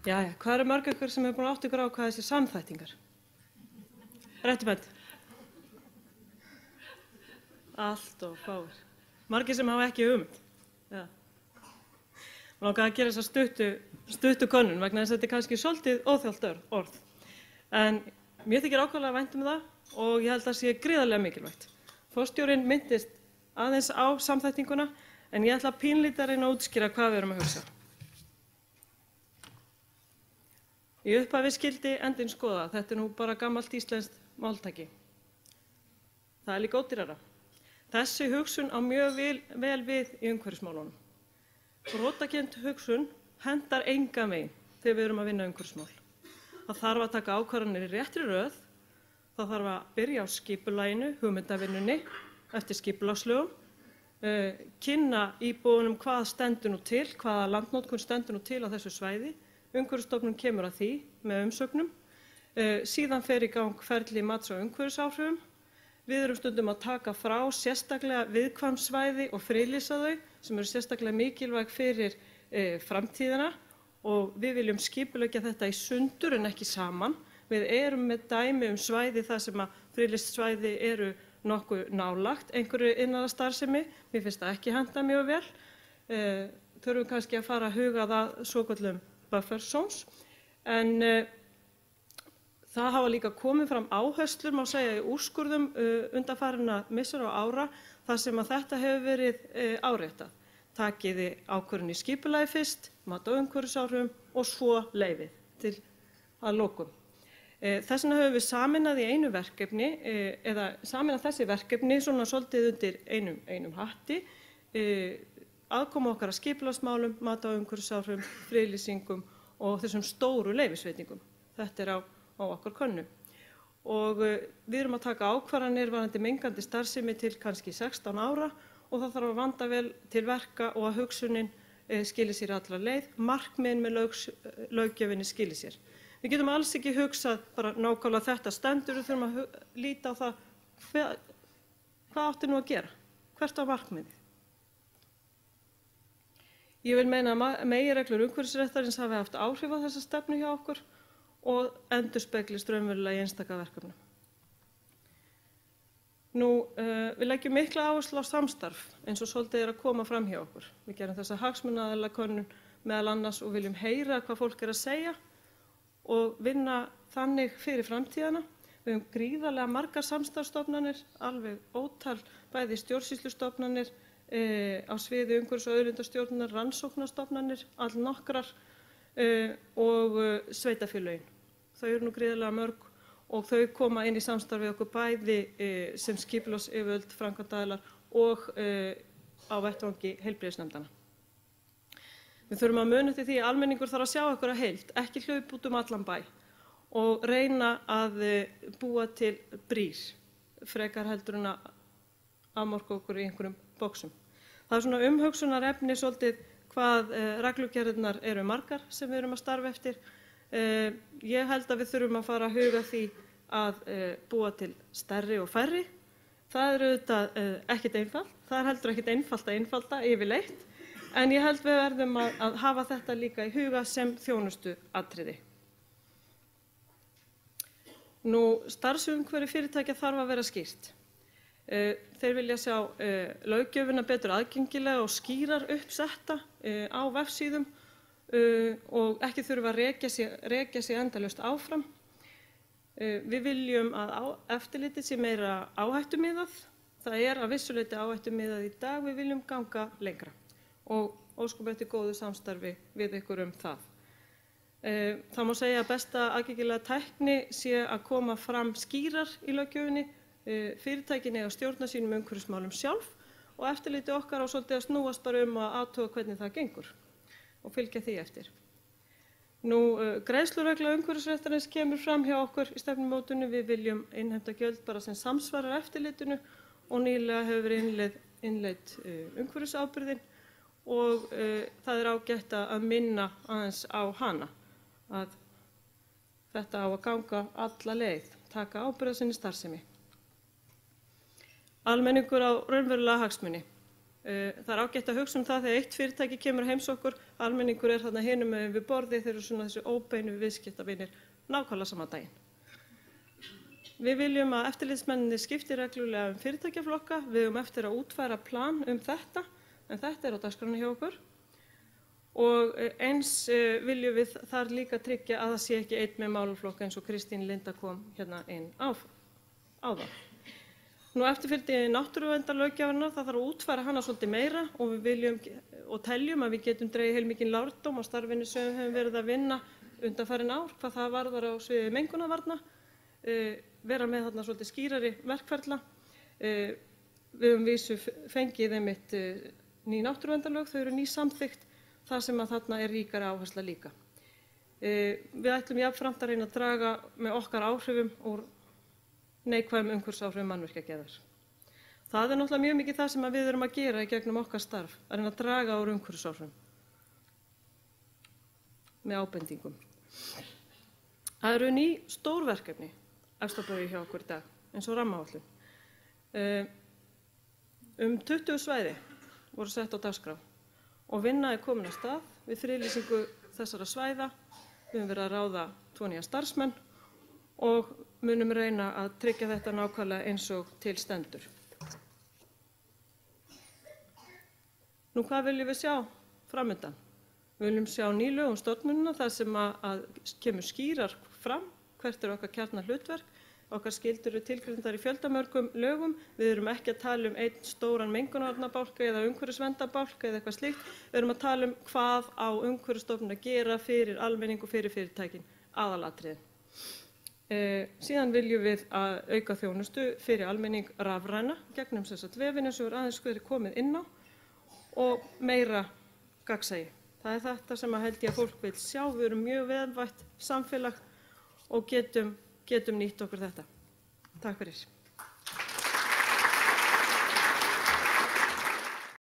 Jæja, hvað mörg ykkur sem búin að átta ykkur á hvað þessi samþættingar? Réttibænt. Allt og fáir. Margir sem hafa ekki hugmynd. Já. Mér langaði að gera þessa stuttu könnun vegna þess að þetta kannski svolítið óþjált orð. En mér þykir ákaflega vænt það og ég held að sé gríðarlega mikilvægt. Forstjórinn minntist aðeins á samþættinguna en ég ætla pínlítið að reyna að útskýra hvað við erum að hugsa. Í upphafi skyldi endinn skoða, þetta nú bara gamalt íslenskt máltæki. Það líka ódýrara. Þessi hugsun á mjög vel við í umhverfismálunum. Brotakennd hugsun hentar engan veginn þegar við erum að vinna umhverfismál. Það þarf að taka ákvarðanir í réttri röð, það þarf að byrja á skipulaginu, hugmyndavinnunni, eftir skipulagslögum, kynna íbúunum hvað stendur nú til, hvaða landnotkun stendur nú til á þessu svæði. Umhverfisstofnun kemur að því með umsögnum. Síðan fer í gang ferli mats á umhverfisáhrifum. Við erum stundum að taka frá sérstaklega viðkvæm svæði og friðlýsa þau sem eru sérstaklega mikilvæg fyrir framtíðina og við viljum skipuleggja þetta í sundur en ekki saman. Við erum með dæmi svæði þar sem að friðlýst svæði eru nokkuð nálagt einhverju innanlandstarfsemi. Mér finnst það ekki henta mjög vel. Þurfum kannski að fara að huga það svokölluðum buffer zones, en það hafa líka komið fram áherslur, má segja, í úrskurðum undanfarinna missera og ára þar sem að þetta hefur verið áréttað. Takiði ákvörðun í skipulagi fyrst, mat á umhverfisáhrifum og svo leyfið til að lokum. Þess vegna höfum við sameinað í einu verkefni, eða sameinað þessi verkefni svona svolítið undir einum hatti, aðkoma okkar að skipulagsmálum, mat á umhverfisáhrifum, friðlýsingum og þessum stóru leyfisveitingum. Þetta á okkar könnu. Og við erum að taka ákvarðanir varðandi mengandi starfsemi til kannski 16 ára og það þarf að vanda vel til verka og að hugsunin skili sér alla leið, markmiðin með löggjöfinni skili sér. Við getum alls ekki hugsað bara nákvæmlega þetta stendur, við þurfum að líta á það hvað átti nú að gera, hvert á markmiðið. Ég vil meina að meginreglur umhverfisréttarins hafi haft áhrif á þessa stefnu hjá okkur og endurspeglist raunverulega í einstaka verkefnum. Við leggjum mikla áherslu á samstarf eins og svolítið að koma fram hjá okkur. Við gerum þessa hagsmunaaðilakönnun meðal annars og viljum heyra hvað fólk að segja og vinna þannig fyrir framtíðina. Við höfum gríðarlega margar samstarfsstofnanir, alveg ótal, bæði stjórnsýslustofnanir, á sviði umhverfis- og auðlindastjórnunar, rannsóknarstofnanir, allnokkrar og sveitarfélögin. Þau eru nú gríðarlega mörg og þau koma inn í samstarfi okkur bæði sem skipulagsyfirvöld, framkvæmdaaðilar og á vettvangi heilbrigðisnefndanna. Við þurfum að muna eftir því að almenningur þarf að sjá okkur að heild, ekki hlaupa út allan bæ og reyna að búa til brýr, frekar heldur en að afmarka okkur í einhverjum boxum. Það svona umhugsunarefni svolítið hvað reglugerðirnar eru margar sem við erum að starfa eftir. Ég held að við þurfum að fara að huga því að búa til stærri og færri. Það er auðvitað ekkert einfalt, það er heldur ekkert einfalt að einfalda yfirleitt, en ég held við verðum að hafa þetta líka í huga sem þjónustuatriði. Starfsumhverfi fyrirtækja þarf að vera skýrt. Þeir vilja sjá löggjöfina betur aðgengilega og skýrar uppsetta á vefsíðum og ekki þurfa að rekja sig endalaust áfram. Við viljum að eftirlitið sé meira áhættumiðað. Það er að vissu leyti áhættumiðað í dag, við viljum ganga lengra og óskum eftir góðu samstarfi við ykkur það. Það má segja að besta aðgengilega tækni sé að koma fram skýrar í löggjöfinni. Fyrirtækin eiga að stjórna sínum umhverfismálum sjálf og eftirliti okkar á svolítið að snúast bara að athuga hvernig það gengur og fylgja því eftir. Greiðsluregla umhverfisréttarins kemur fram hjá okkur í stefnumótuninni. Við viljum innheimta gjöld bara sem samsvarar eftirlitinu og nýlega hefur verið innleidd umhverfisábyrgðin og það er ágætt að minna aðeins á hana, að þetta á að ganga alla leið, taka ábyrgð sinni starfsemi. Almenningur á raunverulega hagsmuni. Það ágætt að hugsa það þegar eitt fyrirtæki kemur heims okkur, almenningur þarna hinum megin við borðið, þeir eru svona þessi óbeinu viðskiptavinir nákvæmlega sama daginn. Við viljum að eftirlitsmennirnir skipti reglulega fyrirtækjaflokka, við höfum eftir að útfæra plan þetta, en þetta á dagskránni hjá okkur. Og eins viljum við þar líka tryggja að það sé ekki einn með málaflokka eins og Kristín Linda kom hérna inn á það. Nú eftirfylgdi náttúruverndarlöggjafarinnar, það þarf að útfæra hana svolítið meira og við viljum og teljum að við getum dregið heilmikinn lærdóm á starfinu sem við höfum verið að vinna undanfarin ár, hvað það varðar á sviði mengunarvarna, vera með þarna svolítið skýrari verkferla. Við höfum vísu fengið einmitt ný náttúruverndarlög, þau eru ný samþykkt, þar sem að þarna ríkari áhersla líka. Við ætlum jafnframt að reyna að draga með okkar áhrifum úr neikvæðum umhverfisáhrifum mannvirkjagerðar. Það náttúrulega mjög mikið það sem við erum að gera í gegnum okkar starf, að reyna að draga úr umhverfisáhrifum með ábendingum. Það eru ný stórverkefni efst á baugi hjá okkur í dag, eins og rammaáætlun. 20 svæði voru sett á dagskrá og vinna komin af stað við friðlýsingu þessara svæða. Við höfum verið að ráða 2 nýja starfsmenn og munum reyna að tryggja þetta nákvæmlega eins og til stendur. Nú, hvað viljum við sjá framundan? Við viljum sjá ný lög stofnunina þar sem að kemur skýrar fram hvert okkar kjarnahlutverk. Okkar skyldur eru tilgreindar í fjöldamörgum lögum. Við erum ekki að tala einn stóran mengunarvarnabálk eða umhverfisverndarbálk eða eitthvað slíkt. Við erum að tala hvað á Umhverfisstofnun að gera fyrir almenning og fyrir fyrirtækin, aðalatriðin. Síðan viljum við að auka þjónustu fyrir almenning rafræna gegnum vefina sem aðeins komið inn á og meira gagnsæi. Það þetta sem held ég að fólk vil sjá. Við erum mjög velvætt samfélag og getum nýtt okkur þetta. Takk fyrir.